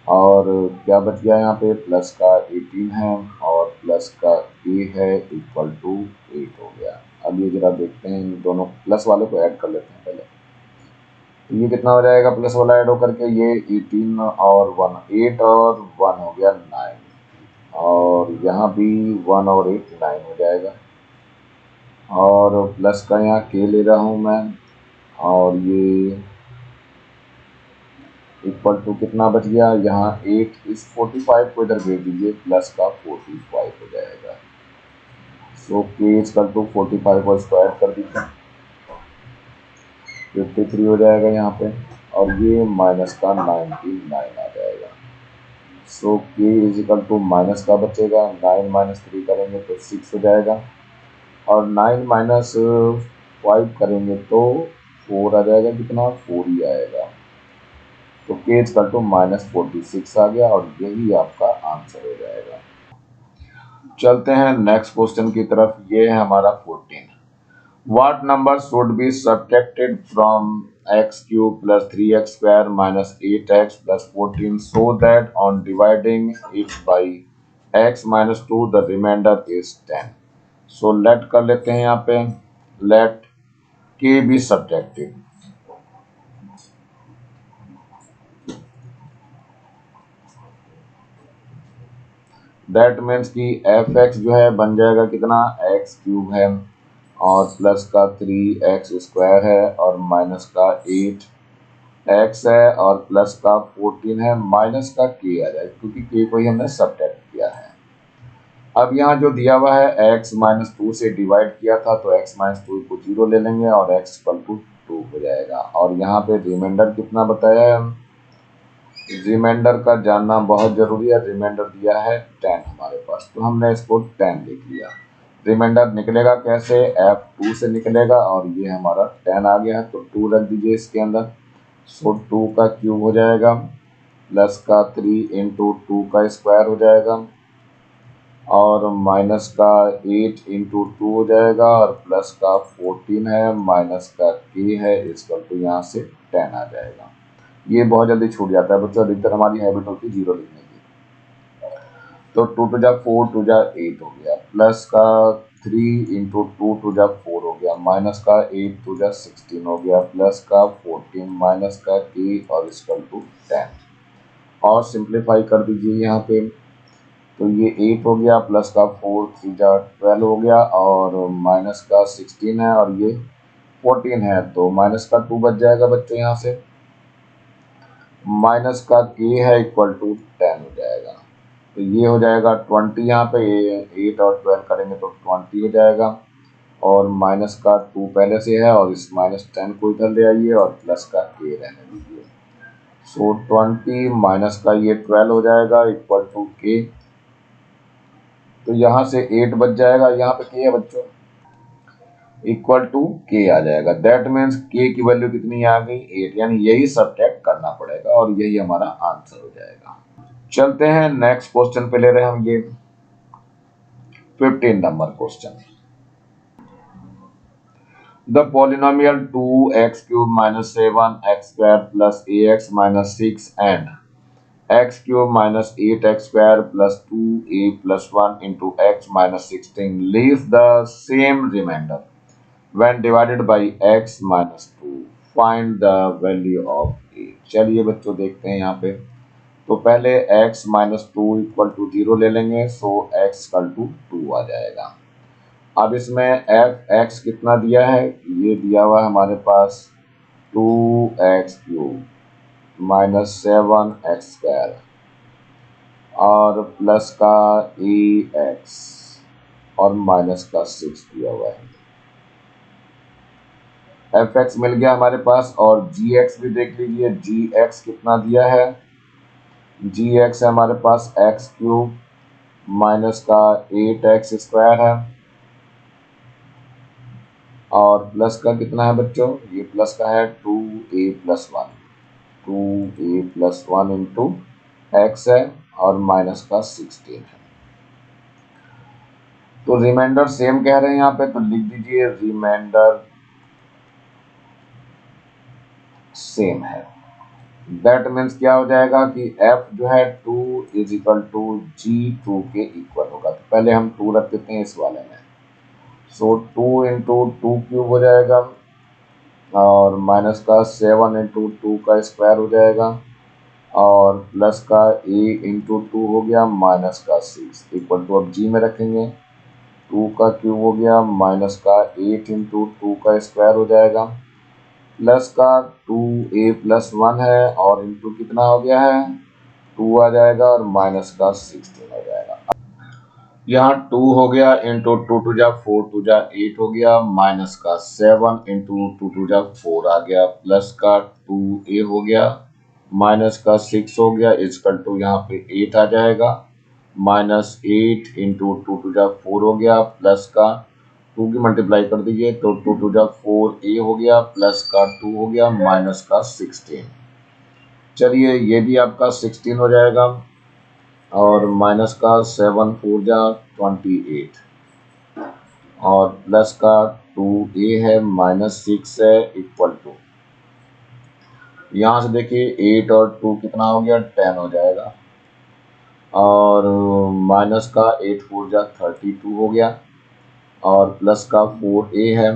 और क्या बच गया यहाँ पे, प्लस का 18 है और प्लस का k है इक्वल टू 8 हो गया। अब ये जरा देखते हैं, इन दोनों प्लस वाले को ऐड कर लेते हैं पहले, तो ये कितना हो जाएगा, प्लस वाला ऐड होकर के ये 18 और 1 8 और 1 हो गया 9, और यहाँ भी 1 और 8 9 हो जाएगा, और प्लस का यहाँ k ले रहा हूँ मैं, और ये इक्वल टू कितना बच गया, यहाँ 8 इस 45 को इधर भेज दीजिए, प्लस का 45 हो जाएगा। सो k इक्वल टू 45 को स्क्वायर कर दीजिए, 53 हो जाएगा यहाँ पे, और ये माइनस का 99 आ जाएगा। So k is equal to minus का बचेगा, 9 माइनस 3 करेंगे तो 6 हो जाएगा, और 9 माइनस 5 करेंगे तो 4 आ जाएगा, कितना 4 ही आएगा। तो k इक्वल टू -46 आ गया और यही आपका आंसर हो जाएगा। चलते हैं नेक्स्ट क्वेश्चन की तरफ। ये है हमारा 14। What number should be subtracted from x cube plus 3x square minus 8x plus 14 so that on dividing it by x minus 2 the remainder is 10? So let कर लेते हैं यहाँ पे let k be subtracted। That means कि fx जो है बन जाएगा कितना, x क्यूब है और प्लस का 3x स्क्वायर है और माइनस का 8x है और प्लस का 14 है, माइनस का k आ जाएगा क्योंकि k को ही हमने सब्ट्रैक्ट किया है। अब यहाँ जो दिया हुआ है x माइनस 2 से डिवाइड किया था तो x माइनस 2 को 0 ले लेंगे और x इक्वल टू 2 हो जाएगा। और यहाँ पे रिमाइंडर कितना बताया है, रिमाइंडर का जानना बहुत जरूरी है। रिमाइंडर दिया है 10 हमारे पास, तो हमने इसको 10 लिख लिया। रिमाइंडर निकलेगा कैसे, f2 से निकलेगा और ये हमारा 10 आ गया है तो 2 रख दीजिए इसके अंदर। सो 2 का क्यूब हो जाएगा प्लस का 3 इंटू 2 का स्क्वायर हो जाएगा और माइनस का 8 इंटू 2 हो जाएगा और प्लस का 14 है, माइनस का k है, इक्वल टू यहाँ से 10 आ जाएगा। ये बहुत जल्दी छूट जाता है बच्चों, अधिकतर हमारी हैबिट होती है 0 लिखने की। तो 2 टू जा 4, 2 जा 8 हो गया, प्लस का 3 इंटू 2 टू जा 4 हो गया, माइनस का 8 टू जा 16 हो गया, प्लस का 14, माइनस का k और इक्वल टू 10। और सिंप्लीफाई कर दीजिए यहाँ पे, तो ये 8 हो गया प्लस का 4 3 जा 12 हो गया और माइनस का 16 है और ये 14 है तो माइनस का 2 बच जाएगा बच्चों यहाँ से, माइनस का k है इक्वल टू 10 हो जाएगा। तो ये हो जाएगा 20, यहाँ पे 8 और 12 करेंगे तो 20 हो जाएगा और माइनस का 2 पहले से है और इस माइनस 10 को इधर ले आइए और प्लस का k रहने दीजिए। सो 20 माइनस का ये 12 हो जाएगा इक्वल टू k। तो यहाँ से 8 बच जाएगा, यहाँ पे k है बच्चों, इक्वल टू k आ जाएगा। दैट मीन्स k की वैल्यू कितनी आ गई, 8, यानी यही सब्ट्रैक्ट करना पड़ेगा और यही हमारा आंसर हो जाएगा। चलते हैं नेक्स्ट क्वेश्चन पे ले रहे हैं हम ये 15 number question. The polynomial 2x cube minus 7x square plus ax minus 6 and x cube minus 8x square plus 2a plus 1 into x minus 16 leaves the same remainder when divided by x minus 2 find the value of a। चलिए बच्चों देखते हैं यहाँ पे, तो पहले x minus 2 equal to 0 ले लेंगे, सो x इक्वल टू 2 आ जाएगा। अब इसमें x कितना दिया है, ये दिया हुआ है हमारे पास 2x cube minus 7x square और प्लस का ax और माइनस का 6 दिया हुआ है। fx मिल गया हमारे पास और gx भी देख लीजिए, gx कितना दिया है, gx है हमारे पास x क्यूब माइनस का 8x स्क्वायर है और प्लस का कितना है बच्चों, ये प्लस का है 2a plus 1, 2a plus 1 into x है और माइनस का 16 है। तो रिमाइंडर सेम कह रहे हैं यहाँ पे, तो लिख दीजिए रिमाइंडर सेम है। दैट मीन्स क्या हो जाएगा कि f जो है 2 इज इक्वल टू g2 के इक्वल होगा। तो पहले हम 2 रख देते हैं इस वाले में, सो 2 इंटू 2 क्यूब हो जाएगा और माइनस का 7 इंटू 2 का स्क्वायर हो जाएगा और प्लस का a इंटू 2 हो गया माइनस का 6 इक्वल टू, अब g में रखेंगे 2 का क्यूब हो गया माइनस का 8 इंटू 2 का स्क्वायर हो जाएगा प्लस का 2a प्लस 1 है और इंटू कितना हो गया है 2 आ जाएगा और माइनस का 16 हो जाएगा। यहाँ 2 हो गया इंटू 2 टू जा 4, 2 जा 8 हो गया, माइनस का 7 इंटू 2 टू जा 4 आ गया, प्लस का 2a हो गया माइनस का 6 हो गया, इक्वल टू यहाँ पे 8 आ जाएगा, माइनस 8 इंटू 2 टू जा 4 हो गया, प्लस का 2 की मल्टीप्लाई कर दीजिए तो 2 टू जा 4a हो गया, प्लस का 2 हो गया माइनस का 16। चलिए ये भी आपका 16 हो जाएगा और माइनस का 7 4 जा 28 और प्लस का 2a है माइनस 6 है इक्वल टू, यहाँ से देखिए 8 और 2 कितना हो गया 10 हो जाएगा और माइनस का 8 4 जा 32 हो गया और प्लस का 4a है।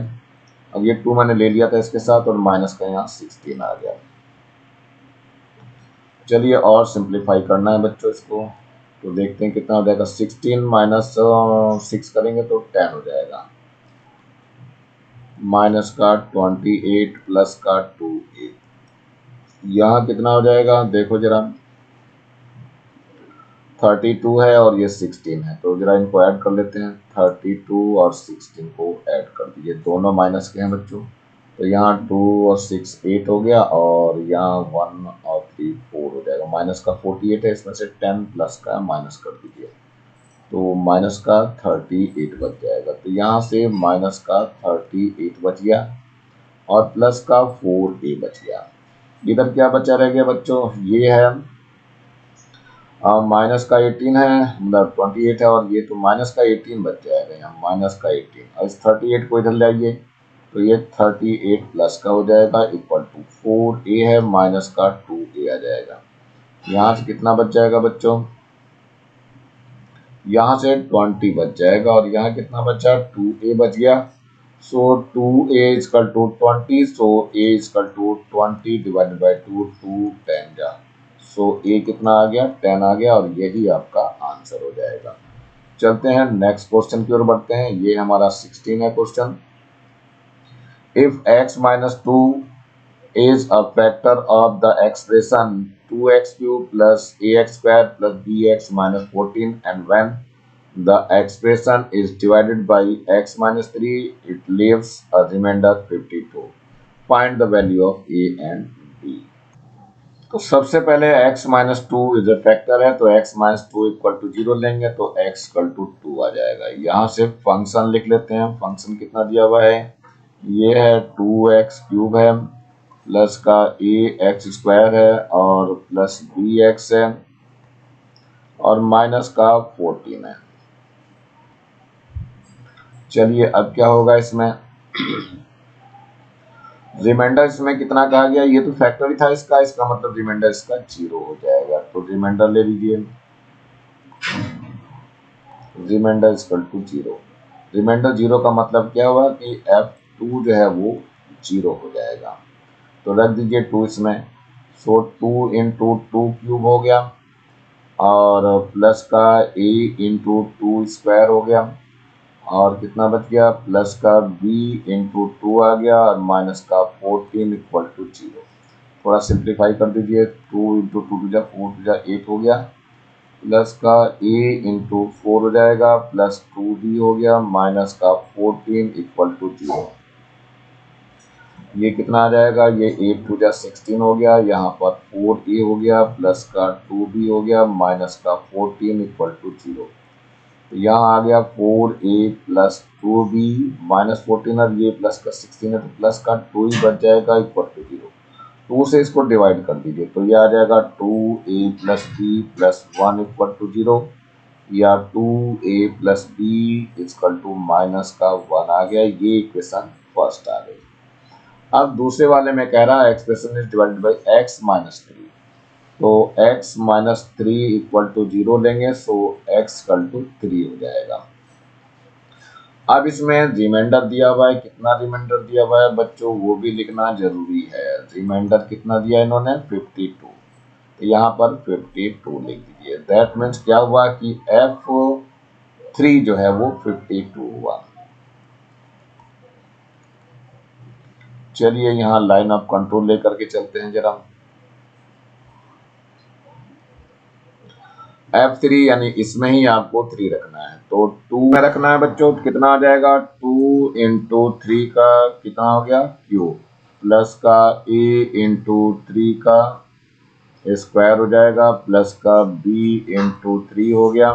अब ये 2 मैंने ले लिया था इसके साथ और माइनस का यहाँ 16 आ गया। चलिए और सिंप्लीफाई करना है बच्चों इसको, तो देखते हैं कितना हो जाएगा। 16 माइनस 6 करेंगे तो 10 हो जाएगा, माइनस का 28 प्लस का 2a, यहाँ कितना हो जाएगा देखो जरा, 32 है और ये 16 है, तो जरा इनको ऐड कर लेते हैं। 32 और 16 को ऐड कर दीजिए, दोनों माइनस के हैं बच्चों, तो यहाँ 2 और 6 8 हो गया और यहाँ 1 और 3 4 हो जाएगा। माइनस का 48 है, इसमें से 10 प्लस का माइनस कर दीजिए, तो माइनस का 38 बच जाएगा। तो यहाँ से माइनस का 38 बच गया और प्लस का 4a बच गया। इधर क्या बचा रह गया बच्चों, ये है माइनस का 18 है, मतलब 28 है और ये तो माइनस का 18 बच जाएगा, यहाँ माइनस का 18 और इस 38 को इधर ले आइए तो ये 38 प्लस का हो जाएगा इक्वल टू 4a है माइनस का 2a आ जाएगा। यहाँ से कितना बच जाएगा बच्चों, यहाँ से 20 बच जाएगा और यहाँ कितना बचा 2a बच गया। So 2a equal to 20, so a equal to 20 divided by 2 10 जा, सो a कितना आ गया 10 आ गया और यही आपका आंसर हो जाएगा। चलते हैं नेक्स्ट क्वेश्चन की ओर बढ़ते हैं, ये हमारा 16 है question. If x minus 2 is a factor of the expression 2x cube plus ax square plus bx minus 14, and when the expression is divided by x minus 3 it leaves a remainder 52. Find the value of a and b. तो सबसे पहले x minus 2 is a factor है, तो x minus 2 equal to 0 लेंगे तो x equal to 2 आ जाएगा। यहाँ से फंक्शन लिख लेते हैं, फंक्शन कितना दिया हुआ है, ये है 2x क्यूब है प्लस का ax स्क्वायर है और प्लस bx है और माइनस का 14 है। चलिए अब क्या होगा इसमें, रिमाइंडर इसमें कितना कहा गया, ये तो फैक्टर ही था इसका, इसका मतलब रिमाइंडर इसका 0 हो जाएगा। तो रिमाइंडर ले लीजिए, रिमाइंडर इक्वल टू 0। रिमाइंडर 0 का मतलब क्या हुआ कि f2 जो है वो 0 हो जाएगा, तो रख दीजिए 2 इसमें। सो 2 इंटू 2 क्यूब हो गया और प्लस का a इंटू 2 स्क्वायर हो गया और कितना बच गया, प्लस का b इंटू 2 आ गया और माइनस का 14 इक्वल टू 0। थोड़ा सिंप्लीफाई कर दीजिए, 2 इंटू 2 टू जा 4 टू जा 8 हो गया, प्लस का a इंटू 4 हो जाएगा प्लस 2b हो गया माइनस का 14 इक्वल टू 0। ये कितना आ जाएगा, ये 8 टू जा 16 हो गया, यहाँ पर 4a हो गया प्लस का 2b हो गया माइनस का 14 इक्वल टू 0। तो यहाँ आ गया 4a प्लस 2b माइनस 14 और ये प्लस का 16 है तो प्लस का 2 ही बच जाएगा इक्वल टू 0। 2 से इसको डिवाइड कर दीजिए तो ये आ जाएगा 2a plus b plus 1 equal to 0 या 2a plus b equal to minus का 1 आ गया। ये इक्वेशन फर्स्ट आ गई। अब दूसरे वाले में कह रहा है expression is divided by x minus 3, तो x माइनस 3 इक्वल टू 0 लेंगे, सो x इक्वल टू 3 हो जाएगा। अब इसमें रिमाइंडर दिया हुआ है, कितना रिमाइंडर दिया हुआ है बच्चों वो भी लिखना जरूरी है। रिमाइंडर कितना दिया इन्होंने 52, तो यहाँ पर 52 लिख दीजिए। दैट मीन्स क्या हुआ कि f3 जो है वो 52 हुआ। चलिए यहाँ लाइन ऑफ कंट्रोल लेकर के चलते हैं जरा। f3 यानी इसमें ही आपको 3 रखना है, तो 2 में रखना है बच्चों, तो कितना आ जाएगा 2 इंटू 3 का कितना हो गया क्यूब प्लस का a इंटू 3 का स्क्वायर हो जाएगा प्लस का b इंटू 3 हो गया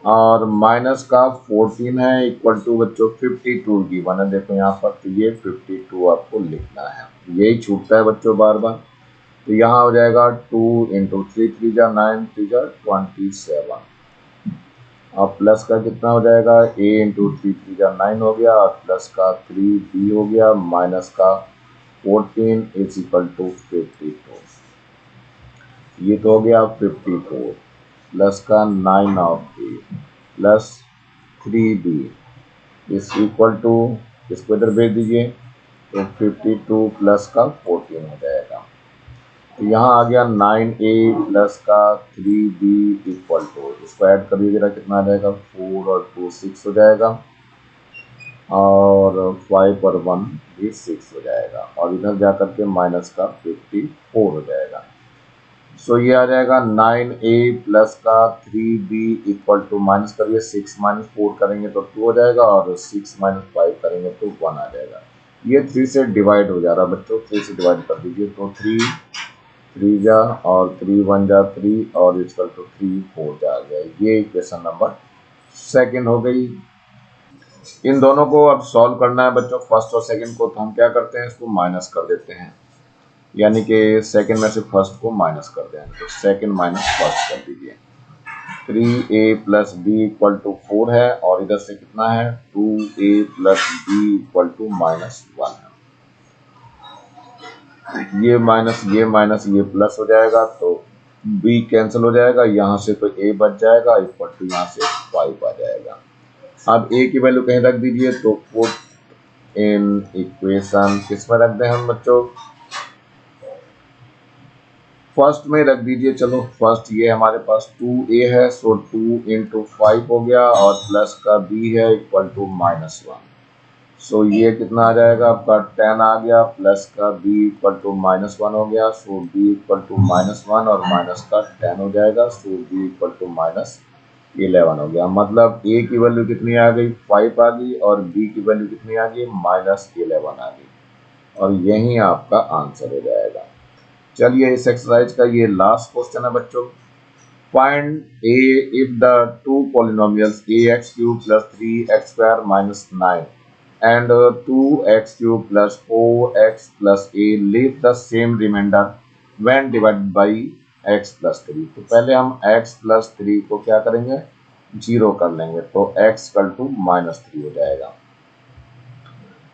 और माइनस का 14 है इक्वल टू बच्चों 52 की वन है, देखो यहाँ पर, तो ये 52 आपको लिखना है। यही छूटता है बच्चों बार बार। तो यहाँ हो जाएगा 2 इंटू 3 3 जा 9 3 जा 27 और प्लस का कितना हो जाएगा a इंटू 3 3 जा 9 हो गया और प्लस का 3b हो गया माइनस का 14 इज इक्वल टू 52। ये तो हो गया 54 प्लस का 9 of a plus 3b is equal to, इसको इधर भेज दीजिए तो 52 प्लस का 14 हो जाएगा। तो यहाँ आ गया 9a प्लस का 3b इक्वल टू, इसको ऐड कर दीजिएगा कितना आ जाएगा 4 और 2 6 हो जाएगा और 5 और 1 भी 6 हो जाएगा और इधर जा करके माइनस का 54 हो जाएगा। सो ये आ जाएगा 9a प्लस का 3b इक्वल टू, माइनस करिए 6 माइनस 4 करेंगे तो 2 हो जाएगा और 6 माइनस 5 करेंगे तो 1 आ जाएगा। ये 3 से डिवाइड हो जा रहा है बच्चों, 3 से डिवाइड कर दीजिए तो 3 3 जा और 3 1 जा 3 और इक्वल टू 3 4 जा गया। ये इक्वेशन नंबर सेकंड हो गई। इन दोनों को अब सॉल्व करना है बच्चों, फर्स्ट और सेकंड को, तो हम क्या करते हैं इसको माइनस कर देते हैं, यानी कि सेकंड में से फर्स्ट को माइनस कर दें तो सेकंड माइनस फर्स्ट कर दीजिए। 3a plus B equal to 4 है और इधर से कितना है 2a plus B equal to minus 1 है। ये माइनस ये प्लस हो जाएगा तो b कैंसिल हो जाएगा, यहाँ से तो a बच जाएगा इक्वल टू यहाँ से 5 आ जाएगा। अब a की वैल्यू कहीं रख दीजिए तो पुट इन इक्वेशन, किस में रख दें हम बच्चों, फर्स्ट में रख दीजिए। चलो फर्स्ट ये हमारे पास 2a है सो 2 इंटू 5 हो गया और प्लस का b है इक्वल टू माइनस 1। सो ये कितना आ जाएगा आपका 10 आ गया प्लस का b इक्वल टू माइनस 1 हो गया सो b इक्वल टू माइनस 1 और माइनस का 10 हो जाएगा so b equal to minus 11 हो गया। मतलब a की वैल्यू कितनी आ गई 5 आ गई और b की वैल्यू कितनी आ गई माइनस 11 आ गई और यही आपका आंसर हो जाएगा। चलिए इस एक्सरसाइज का ये लास्ट क्वेश्चन है बच्चों, find a if the two polynomials ax cube plus 3x square minus 9 and 2x cube plus 4x plus a leave the same remainder when divided by x plus 3। तो पहले हम x plus 3 को क्या करेंगे 0 कर लेंगे तो x इक्वल टू माइनस 3 हो जाएगा।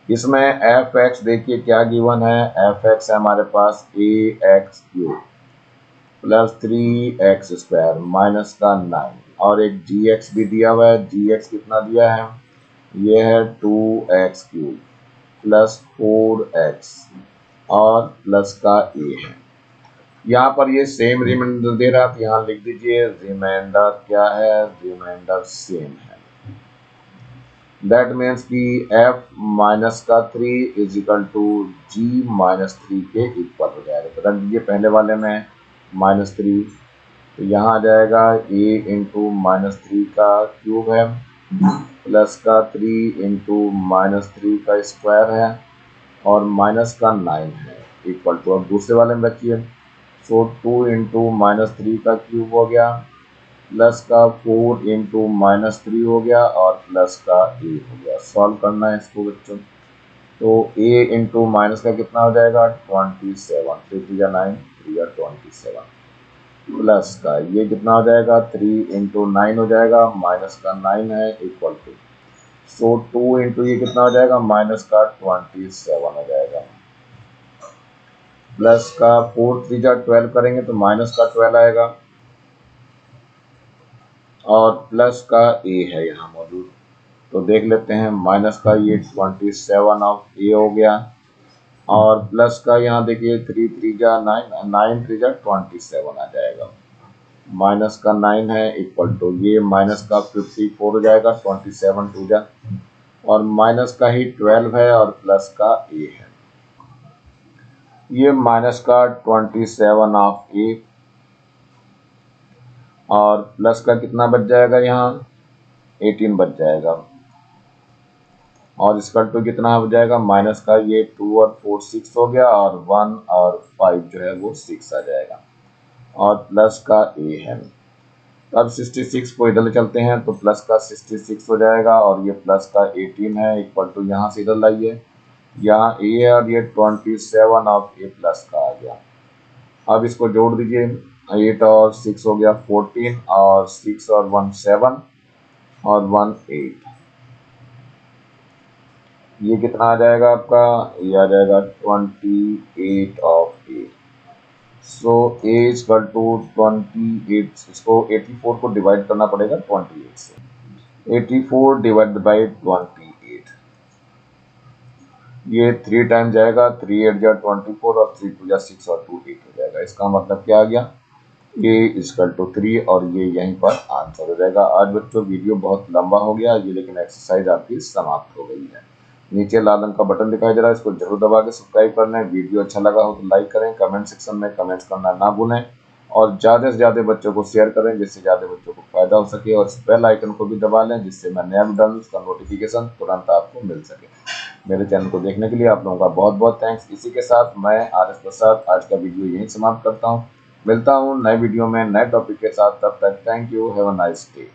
इसमें एफ एक्स देखिए क्या गिवन है, एफ एक्स है हमारे पास a x cube plus 3x square minus का 9 और एक जी एक्स भी दिया हुआ है, जी एक्स कितना दिया है ये है 2x क्यूब प्लस 4x और प्लस का a है। यहाँ पर ये सेम रिमाइंडर दे रहा तो यहाँ लिख दीजिए रिमाइंडर क्या है, रिमाइंडर सेम है। दैट मीन्स कि f माइनस का 3 is equal to g minus 3 के इक्वल हो जाएगा। तो रख दीजिए पहले वाले में माइनस 3 तो यहाँ आ जाएगा a इंटू माइनस 3 का क्यूब है प्लस का 3 इंटू माइनस 3 का स्क्वायर है और माइनस का 9 है इक्वल टू, अब दूसरे वाले में रखिए सो 2 इंटू माइनस 3 का क्यूब हो गया प्लस का 4 इंटू माइनस 3 हो गया और प्लस का a हो गया। सॉल्व करना है इसको बच्चों तो a इंटू माइनस का कितना हो जाएगा 27, 3 जा 9 3 जा 27 प्लस का ये कितना हो जाएगा 3 इंटू 9 हो जाएगा माइनस का 9 है इक्वल टू सो 2 इंटू ये कितना हो जाएगा माइनस का 27 हो जाएगा प्लस का 4 3 जा 12 करेंगे तो माइनस का 12 आएगा और प्लस का a है यहाँ मौजूद तो देख लेते हैं माइनस का ये 27 ऑफ a हो गया और प्लस का यहाँ देखिए 3 3 जा 9 9 3 जा 27 आ जाएगा माइनस का 9 है इक्वल टू ये माइनस का 54 हो जाएगा 27 2 जा और माइनस का ही 12 है और प्लस का a है। ये माइनस का 27 ऑफ a और प्लस का कितना बच जाएगा यहाँ 18 बच जाएगा और इसका टू कितना हो जाएगा माइनस का ये 2 और 4 6 हो गया और 1 और 5 जो है वो 6 आ जाएगा और प्लस का a है। अब 66 को इधर चलते हैं तो प्लस का 66 हो जाएगा और ये प्लस का 18 है इक्वल टू यहाँ से इधर लाइए यहाँ a है और ये 27 ऑफ a प्लस का आ गया अब इसको जोड़ दीजिए, 8 और 6 हो गया 14, और 6 और 1 7, और 1 8। ये कितना आ जाएगा आपका, ये आ जाएगा 28 of 8। So A equal to 28, इसको 84 को डिवाइड करना पड़ेगा 28 से। 84 डिवाइड बाई 28, ये 3 टाइम जाएगा, 3 8 जा 24, और 3 2 जा 6, और 2 8 हो जाएगा। इसका मतलब क्या आ गया, ए इक्वल टू 3, और ये यहीं पर आंसर हो जाएगा। आज बच्चों वीडियो बहुत लंबा हो गया ये, लेकिन एक्सरसाइज आपकी समाप्त हो गई है। नीचे लाल रंग का बटन दिखाई दे रहा है, इसको जरूर दबा के सब्सक्राइब कर लें। वीडियो अच्छा लगा हो तो लाइक करें, कमेंट सेक्शन में कमेंट्स करना ना भूलें, और ज़्यादा से ज़्यादा बच्चों को शेयर करें जिससे ज़्यादा बच्चों को फायदा हो सके, और इस बेल आइकन को भी दबा लें जिससे मैं नया वीडियो डालूं उसका नोटिफिकेशन तुरंत आपको मिल सके। मेरे चैनल को देखने के लिए आप लोगों का बहुत बहुत थैंक्स। इसी के साथ मैं आर एस प्रसाद आज का वीडियो यहीं समाप्त करता हूँ। मिलता हूँ नए वीडियो में नए टॉपिक के साथ, तब तक thank you, have a nice day.